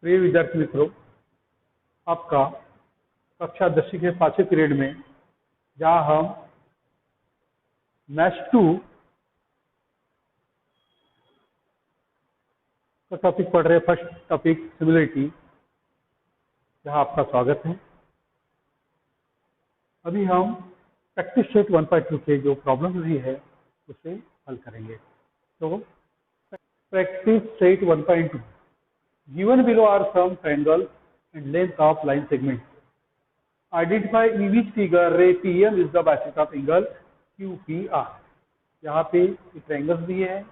प्रिय विद्यार्थी मित्रों, आपका कक्षा 10 के 5वें पीरियड में जहां हम मैथ्स 2 का टॉपिक पढ़ रहे हैं, फर्स्ट टॉपिक सिमिलरिटी, जहां आपका स्वागत है। अभी हम प्रैक्टिस सेट 1.2 के जो प्रॉब्लम रही है उसे हल करेंगे। तो practice set 1.2, given below are some triangle and length of line segment. Identify in which figure ray PM is the bisector of angle QPR. यहाँ पे ट्रायंगल्स दिए हैं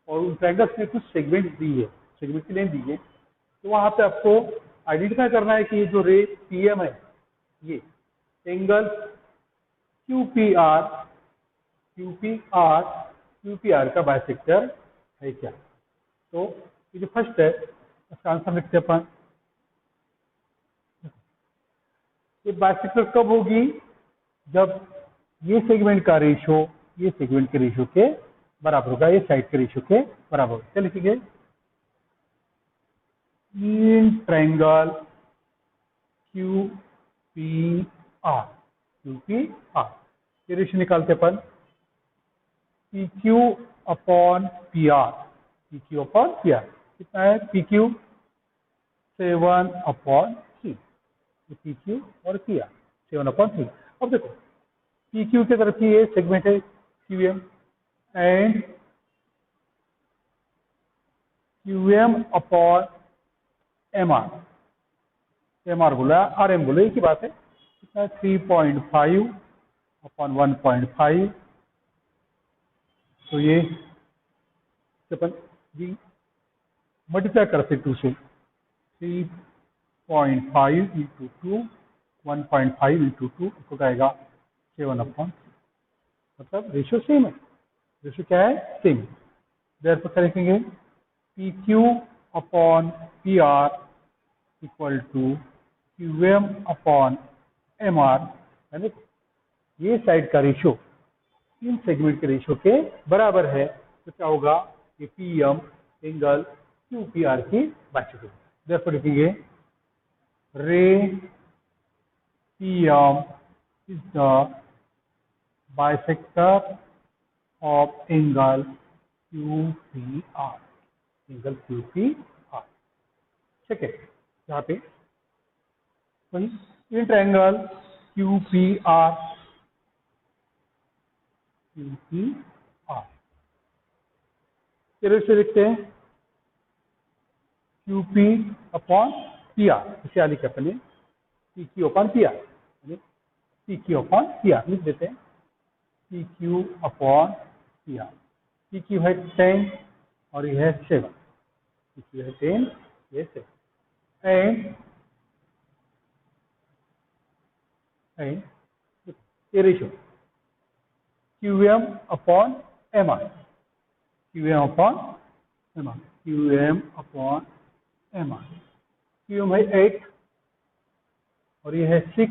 और उन ट्रायंगल्स में कुछ सेगमेंट दी है, सेगमेंट की लेंथ दी है। तो वहाँ पे आपको आइडेंटिफाई करना है कि ये जो रे PM है ये एंगल QPR का बाइसेक्टर है क्या। तो ये जो फर्स्ट है इसका आंसर लिखते हैं अपन। ये बाइसेक्टर कब होगी? जब ये सेगमेंट का रेशियो ये सेगमेंट के रेशियो के बराबर होगा, ये साइड के रेशियो के बराबर होगा। क्या लिखेंगे? इन ट्रायंगल QPR ये रेशियो निकालते अपन PQ अपॉन PR। कितना है? PQ 7/3, PQ और PR 7/3। अब देखो PQ की तरफ की ये सेगमेंट है QM and QM upon MR बोला, RM बोला, एक ही बात है। कितना? 3.5 अपॉन 1.5। तो ये अपन मल्टीप्लाई करते 2 से, 3.5 इंटू 2, 1.5 इंटू 2 तो आएगा 7/3। मतलब रेशियो सेम है। रेशियो क्या है? सेम। देयरफॉर क्या लिखेंगे? PQ upon PR equal to QM upon MR। यानी ये साइड का रेशियो इन सेगमेंट के रेशियो के बराबर है। तो क्या होगा? कि PM एंगल QPR की बाइसेक्टर। देयरफॉर लिखेंगे ray PM is the bisector of angle QPR। Angle QPR ठीक है। यहाँ पे इन ट्रायंगल QPR से लिखते हैं QP अपॉन PR। इसे लिखे अपने PQ upon PR, PQ upon PR लिख देते हैं। PQ अपॉन PR, PQ है 10 और ये है 7। PQ है 10, ये 7 एंड ये ratio QM upon MR, QM upon MR, QM upon MR। QM है 8 और ये है 6।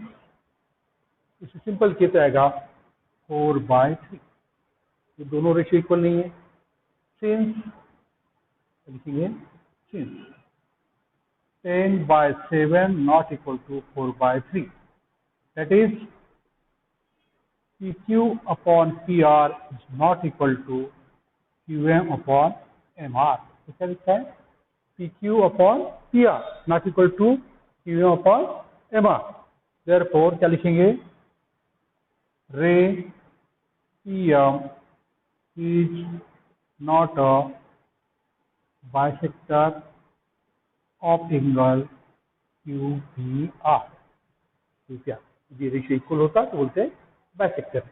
इसे सिंपल किया तो आएगा 4/3। ये दोनों रेशियो इक्वल नहीं है। सिंस लिखेंगे since 10/7 not equal to 4/3, that is PQ upon PR is not equal to QM upon MR। तो क्या लिखा है? PQ upon PR not equal to QM upon MR। Therefore क्या लिखेंगे? Ray PM is not a bisector of angle QPR। ये ratio equal होता तो बोलते हैं बाइसेक्टर।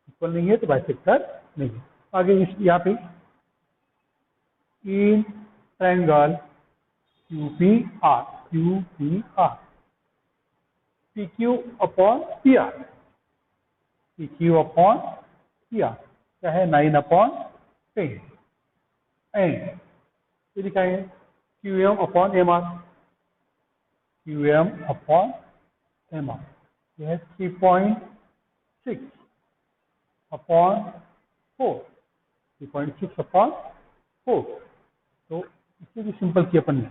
इक्वल नहीं है तो बाइसेक्टर नहीं है। आगे यहाँ पे in triangle QPR PQ upon PR, PQ upon PR क्या है? 9/10 एंड ये लिखा है QM upon MR, QM upon MR यह है 3.6 अपॉन 4, 3.6 अपॉन 4। तो इसे भी सिंपल किया अपन ने।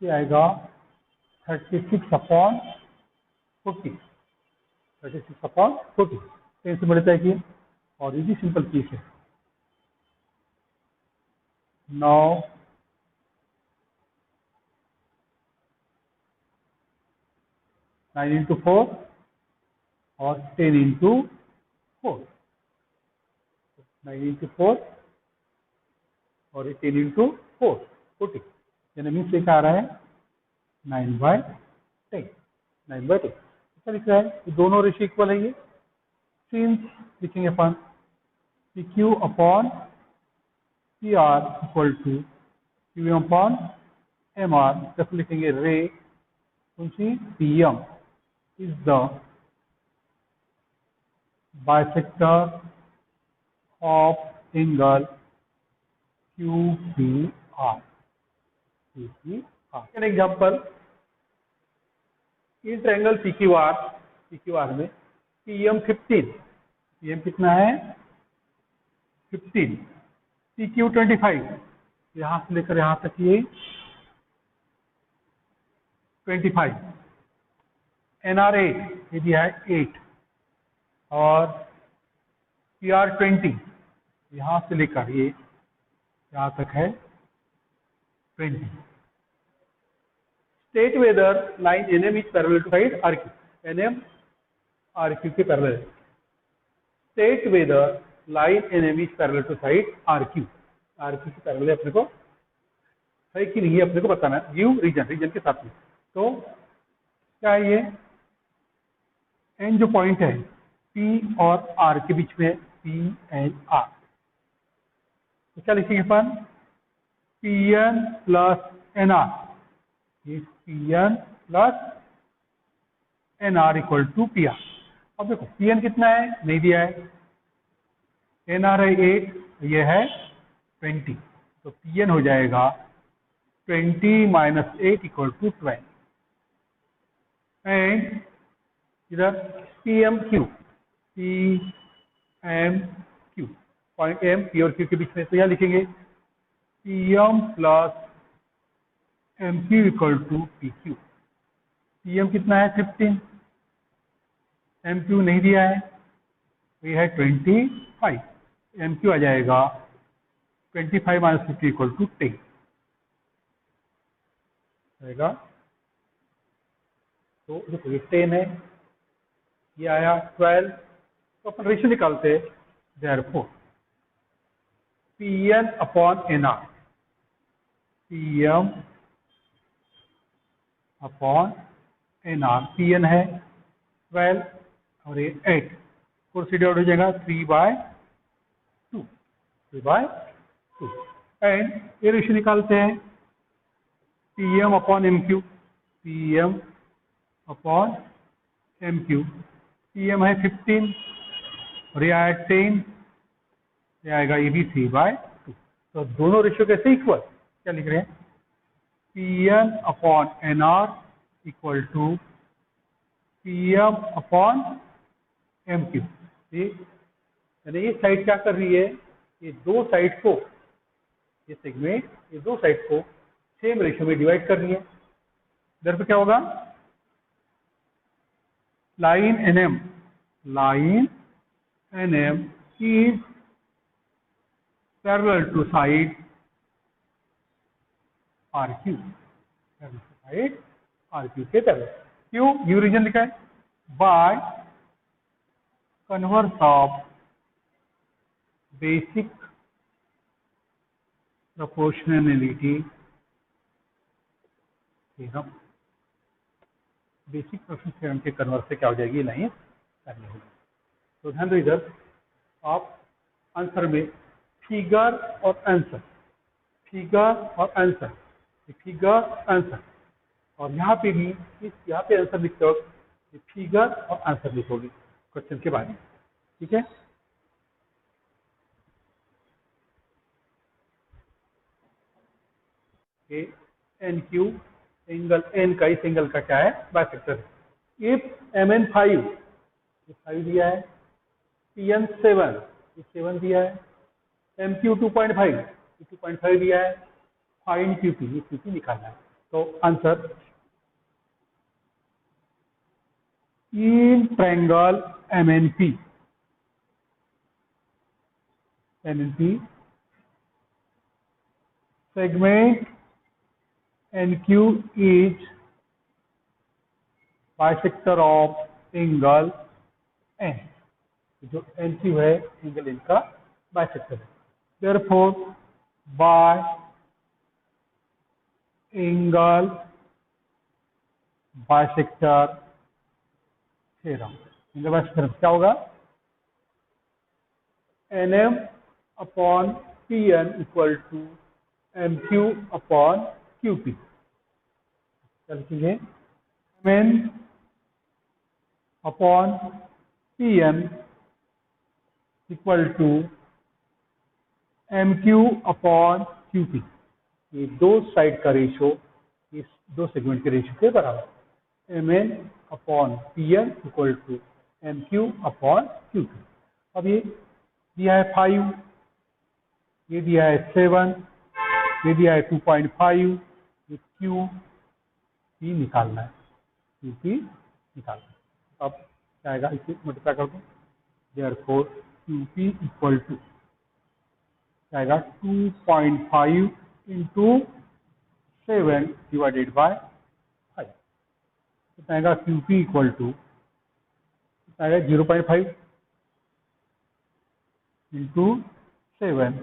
ये आएगा 36/40, 36/40 10 से मल्टीप्लाई किए और ये भी सिंपल केस है। नाउ 9 into 4 और 10 into 4, 9 into 4 और 10 into 4 40, यानी मीन्स क्या आ रहा है 9/10, 9/10। क्या लिख रहा है, ये दोनों रेशियो इक्वल है। ये सिंस लिखेंगे अपन PQ upon PR equal to QM upon MR, जब लिखेंगे ray PM is the bisector of angle QPR. An example, in triangle PQR में PM 15, PM कितना है 15, PQ 25, यहाँ से लेकर यहाँ तक ये 25, NR 8, ये दिया है 8 और PR 20, यहाँ से लेकर ये यहाँ तक है 20। State whether line NM is parallel to side RQ, NM RQ के पैरेलल है। State whether line NM is parallel to side RQ, RQ के पैरेलल है, अपने को है कि नहीं है अपने को बताना है, गिव रीजन के साथ में। तो क्या है ये एन जो पॉइंट है P और R के बीच में, P एंड R, तो क्या लिखेंगे अपन PN प्लस NR, ये PN plus NR equal to PR। अब देखो PN कितना है नहीं दिया है, NR है 8, ये है 20, तो PN हो जाएगा 20 माइनस 8 इक्वल टू 12, एंड इधर PMQ, पॉइंट M P और Q के बीच में, तो यहाँ लिखेंगे PM plus MQ equal to PQ। PM कितना है 15, MQ नहीं दिया है, तो ये है 25, MQ आ जाएगा 25 माइनस 50 इक्वल टू 10 आएगा। तो देखो ये 10 है, ये आया 12, तो अपन रेशियो निकालते हैं। Therefore PN upon NR, PM upon NR, PN है 12 और ये 8, 4 से डिवाइड हो जाएगा 3/2, एंड ये रेशियो निकालते हैं PM upon MQ, PM upon MQ, PM है 15 और ये आया 10, ये आएगा ये भी 3/2। तो दोनों रेशियो कैसे इक्वल, क्या लिख रहे हैं PN upon NR equal to PM upon MQ। यानी ये साइड क्या कर रही है, ये दो साइड को, ये सेगमेंट ये दो साइड को सेम रेशियो में डिवाइड कर रही है। इधर पे क्या होगा, line NM is parallel to side RQ, के पैरेलल। क्यों यू रीजन लिखा है, by converse of basic proportionality theorem, basic proportional theorem के कन्वर्स से क्या हो जाएगी, लाइन करनी होगी। तो ध्यान दो, इधर आप आंसर में फिगर और आंसर, और यहाँ पे भी यहाँ पे आंसर लिखते हो, फिगर और आंसर लिखोगे क्वेश्चन के बारे में, ठीक है। NQ एंगल N का, इस एंगल का क्या है, बाइसेक्टर। इफ MN 5, 5 दिया है, PN 7, 7 दिया है, MQ 2.5, 2.5 दिया है, फाइंड QP, QP निकालना है। तो answer in triangle MNP segment NQ is bisector of angle N. जो NQ है एंगल इनका बाइसेक्टर है. Therefore by angle bisector theorem, angle bisector क्या होगा? NM upon PN equal to MQ upon QP. क्या लिखेंगे? MN upon PM equal to MQ upon QP. ये दो साइड का रेशियो इस दो सेगमेंट के रेशियो के बराबर. MN upon PM equal to MQ upon QP. अब ये दिया है 5, ये दिया है 7, ये दिया है 2.5, ये QP निकालना है, QP निकालना है. अब क्या आएगा? इसे मल्टीप्लाई कर दो. देयरफॉर QP इक्वल टू क्या आएगा? 2.5 इंटू 7 डिवाइडेड बाय 5. कितना आएगा? QP इक्वल टू आएगा 0.5 इंटू 7,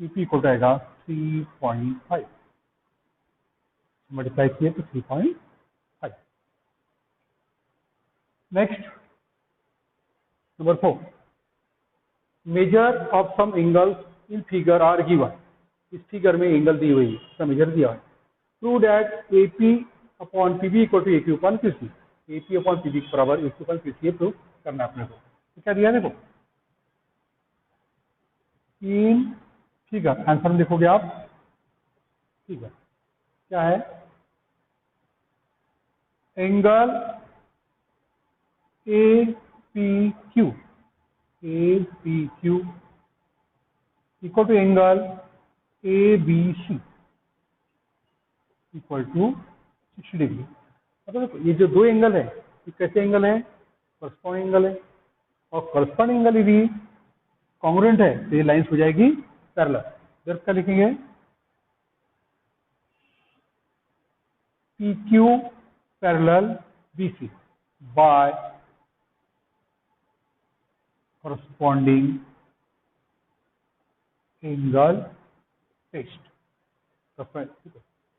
QP इक्वल आएगा 3.5. मल्टीप्लाई किए तो 3.5. Next number 4, measure of some angles in figure are given. इस फिगर में एंगल दी हुई है, इसका मेजर दिया है. Prove that AP upon PB equal to AQ upon QC. AP upon PB के बराबर AQ अपॉन QC ये प्रूव करना है अपने को. तो क्या दिया? देखो इन फिगर, आंसर में देखोगे आप फिगर क्या है? Angle APQ equal to angle ABC equal to 60 degree. मतलब देखो ये जो दो एंगल है ये कैसे एंगल है? करस्पॉन्डिंग एंगल है. और करस्पॉन्डिंग एंगल यदि कॉन्ग्रुएंट है तो ये लाइंस हो जाएगी पैरेलल. जब क्या लिखेंगे? PQ parallel BC by corresponding angle test.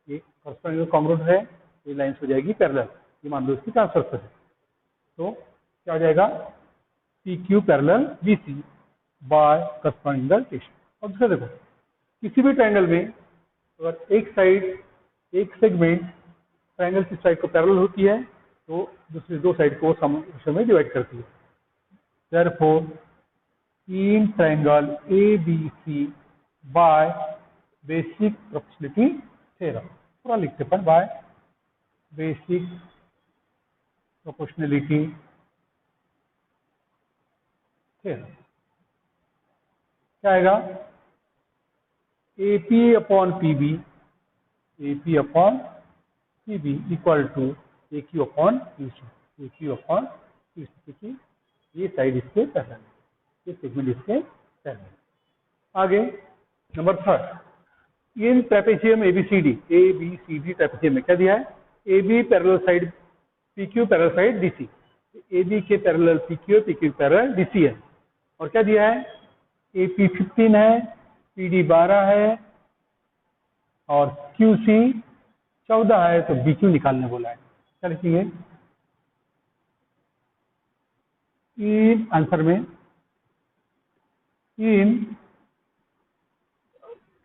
ये corresponding कॉन्ग्रुएंट है, ये लाइंस हो जाएगी पैरेलल. ये मान लो इसकी ट्रांसफर है. तो क्या हो जाएगा? PQ parallel BC by corresponding angle test. अब दूसरा देखो, किसी भी ट्रायंगल में अगर एक साइड, एक सेगमेंट ट्रायंगल की साइड को पैरेलल होती है तो दूसरी दो साइड को सम में डिवाइड करती है. Therefore in triangle ABC by basic proportionality theorem, पूरा लिखते पर बाय बेसिक प्रोपोर्शनलिटी थ्योरम क्या आएगा? AP upon PB equal to AQ upon QC, क्योंकि ये साइड इसके पैरेलल है, ये सेगमेंट इसके पैरेलल. आगे नंबर 3, इन ट्रेपेजियम ABCD ट्रेपेजियम में क्या दिया है? AB parallel side PQ parallel side DC. AB के पैरेलल PQ है, PQ पैरेलल DC है. और क्या दिया है? AP 15 है, PD 12 है और QC 14 है. तो BQ निकालने बोला है. क्या लिखेंगे? इन आंसर में in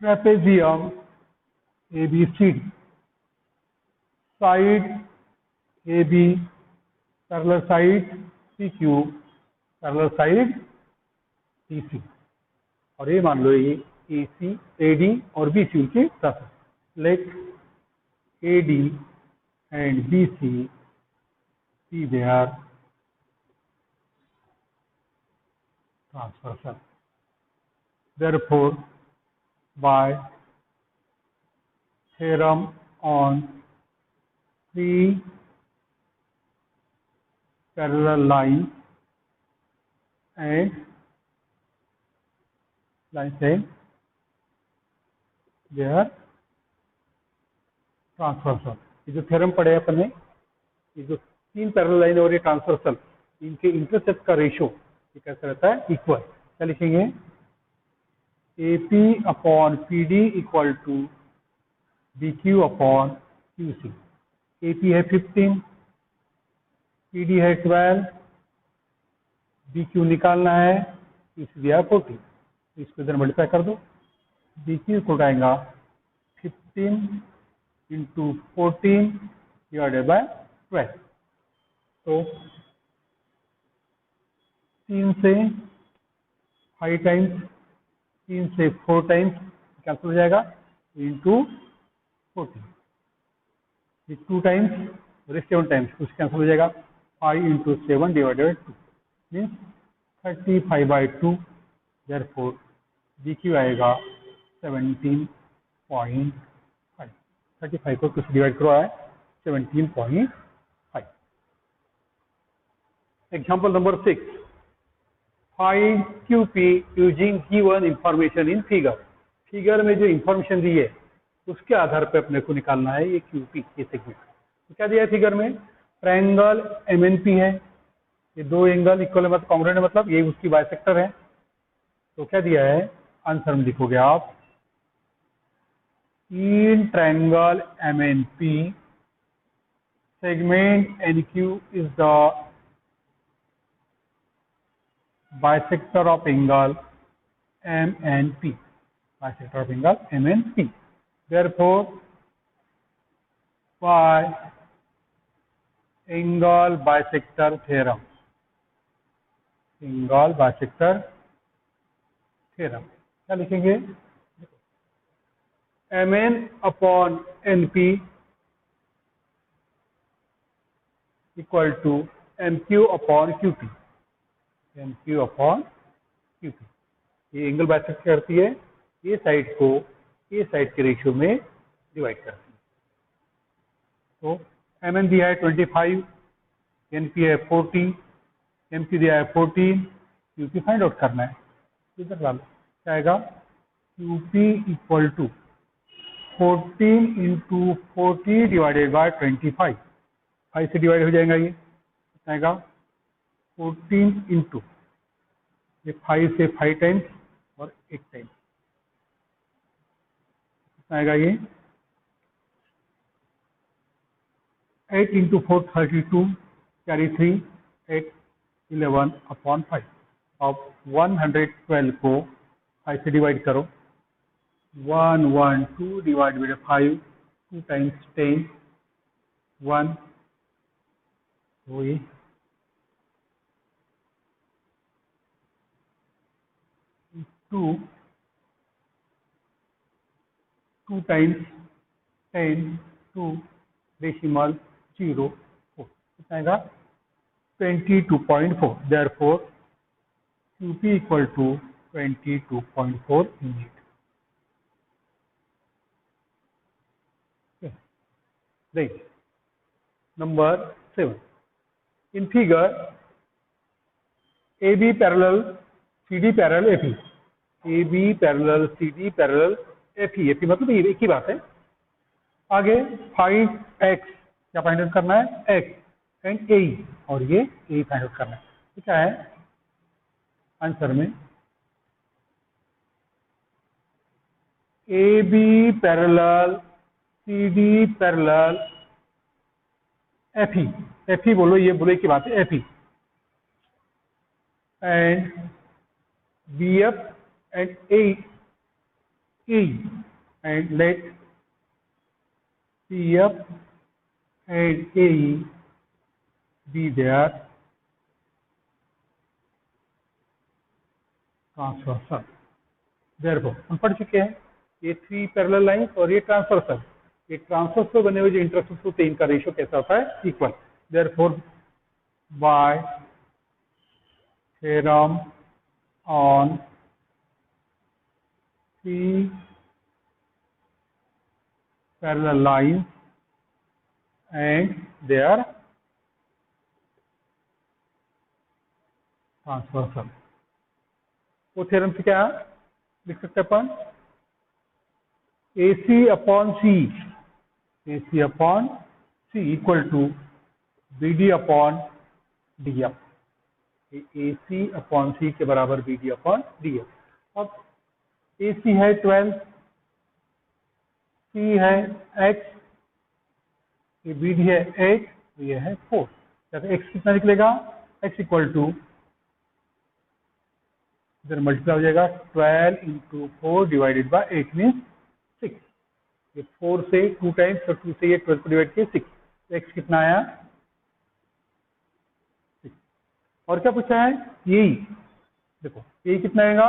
trapezium ABCD side AB parallel side PQ parallel side DC. और ये मान लो ये AC, AD और BC उनकी transfer. Let AD and BC be their transversal. Therefore, by theorem on 3 parallel lines and their transversal। ये जो theorem पढ़े अपन ने, ये जो 3 पैरेलल लाइन और ये ट्रांसवर्सल, इनके इंटरसेप्ट का रेशियो ये कैसा रहता है, इक्वल। क्या लिखेंगे, AP upon PD equal to BQ upon QC। AP है 15, PD है 12, BQ निकालना है, QC दिया 40, इसको इधर मल्टीप्लाई कर दो। BQ को आएगा 15 इंटू 14 डिवाइडेड बाय 12। तो 3 से 5 टाइम्स, 3 से 4 टाइम्स कैंसिल हो जाएगा, इंटू 40, 2 टाइम्स और 7 टाइम्स कुछ कैंसिल हो जाएगा, 5 into 7 divided 2 means 35/2। Therefore BQ आएगा 17.5। 35 को कुछ डिवाइड करो है 17.5। Example number 6, find QP using given information in figure. Figure में जो इंफॉर्मेशन दी है उसके आधार पर अपने को निकालना है ये QP ये सेगमेंट। तो क्या दिया है फिगर में, ट्रायंगल MNP है, ये दो एंगल इक्वल मतलब कॉन्ग्रुएंट मतलब ये उसकी बाइसेक्टर है। तो क्या दिया है, आंसर में लिखोगे आप, in triangle MNP segment NQ is the bisector of angle MNP, bisector of angle MNP। Therefore, by angle bisector theorem, angle bisector theorem क्या लिखेंगे, MN upon NP equal to MQ upon QP, MQ upon QP। ये angle bisect करती है, ये side को ये side के ratio में डिवाइड करती है। तो MN दिया है 25, NP है 40, MQ दिया है 14, QP फाइंड आउट करना है। इधर डालो, क्या आएगा, QP equal to 14 into 40 divided by 25। 5 से डिवाइड हो जाएगा, ये आएगा 14 इंटू ये 5 से 5 टाइम्स और 1 टाइम्स आएगा, ये 8 इंटू 4 32 कैरी 3 8 11 अपॉन 5। अब 112 को 5 से डिवाइड करो, 112 डिवाइड बाय 5, 2 टाइम्स 10 1 वही 2 टाइम्स 10 2 डेसिमल 0 4 कितना आएगा 22.4। Therefore QP equal to 22.4 unit. Right. Number 7. In figure, AB parallel CD parallel FE, AB parallel CD parallel FE, FE मतलब ये एक ही बात है। आगे फाइंड X, क्या फाइंड आउट करना है, X एंड AE, और ये AE फाइंड आउट करना है। तो क्या है आंसर में, AB parallel CD parallel FE, FE बोलो, ये बोले की बात है FE, and BF and AE and let BF and AE be their transversal. Therefore, हम पढ़ चुके हैं ये 3 पैरेलल लाइंस और ये ट्रांसवर्सल, ये ट्रांसवर्सल बने हुए जो इंटरसेक्ट होते हैं इनका रेशियो कैसा होता है, equal. Therefore, by theorem on 3 parallel lines and their transversal. वो थ्योरम से क्या लिख सकते हैं अपन? AC upon C equal to BD upon DF. AC upon C के बराबर BD upon DF. अब AC है 12, C है X, ये BD है 8, ये है 4. X कितना निकलेगा? X इक्वल टू इधर मल्टीप्लाई हो जाएगा 12 इंटू 4 डिवाइडेड बाय 8 मीन्स 6. ये 4 से 2 टाइम्स और 2 से ये 12 को डिवाइड किए 6. X कितना आया? 6. और क्या पूछा है? यही देखो, यही कितना आएगा?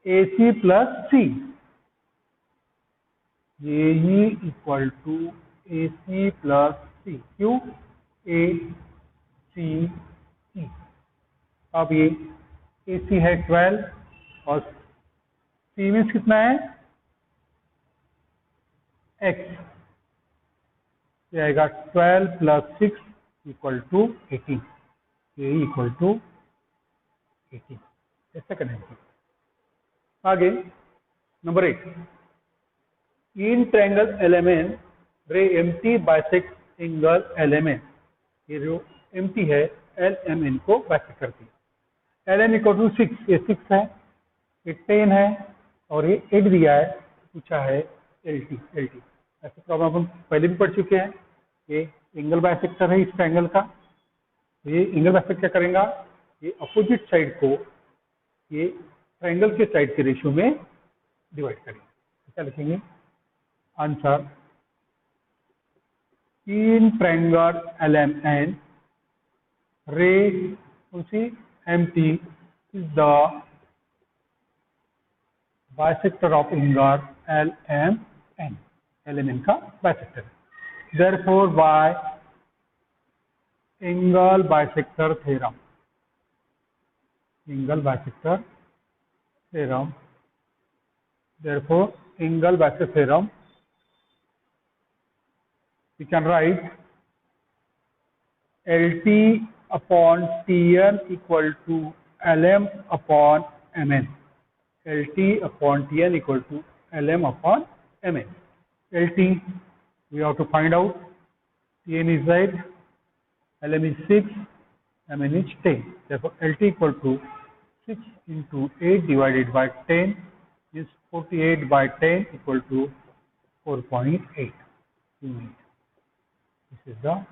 AC plus C. यही equal to AC plus C. क्यों? A C E. अब ये AC है 12 और C मीन्स कितना है? X. ये आएगा 12 प्लस 6 इक्वल टू 18. ये इक्वल टू 18. Second answer. आगे number 8. In triangle LMN ray MP bisect angle LMN. ये जो एम्प्टी है LMN को बाइसेक्ट करती है. LM equal to 6. ये 6 है, ये 10 है और ये 8 दिया है. पूछा है LT. ऐसे प्रॉब्लम अपन पहले भी पढ़ चुके हैं. ये एंगल बाइसेक्टर है इस ट्रायंगल का. ये एंगल बाइसेक्ट क्या करेगा? ये अपोजिट साइड को ये ट्रायंगल के साइड के रेशियो में डिवाइड करेंगे. क्या लिखेंगे? आंसर. इन ट्रायंगल LMN रे उसी MT is the bisector of angle LMN. LMN का bisector है. Therefore, by angle bisector theorem, therefore angle bisector theorem, we can write LT upon Tn equal to Lm upon Mn. LT upon Tn equal to Lm upon Mn. LT we have to find out. Tn is 8, Lm is 6, Mn is 10. Therefore, LT equal to 6 into 8 divided by 10 is 48 by 10 equal to 4.8 unit. This is the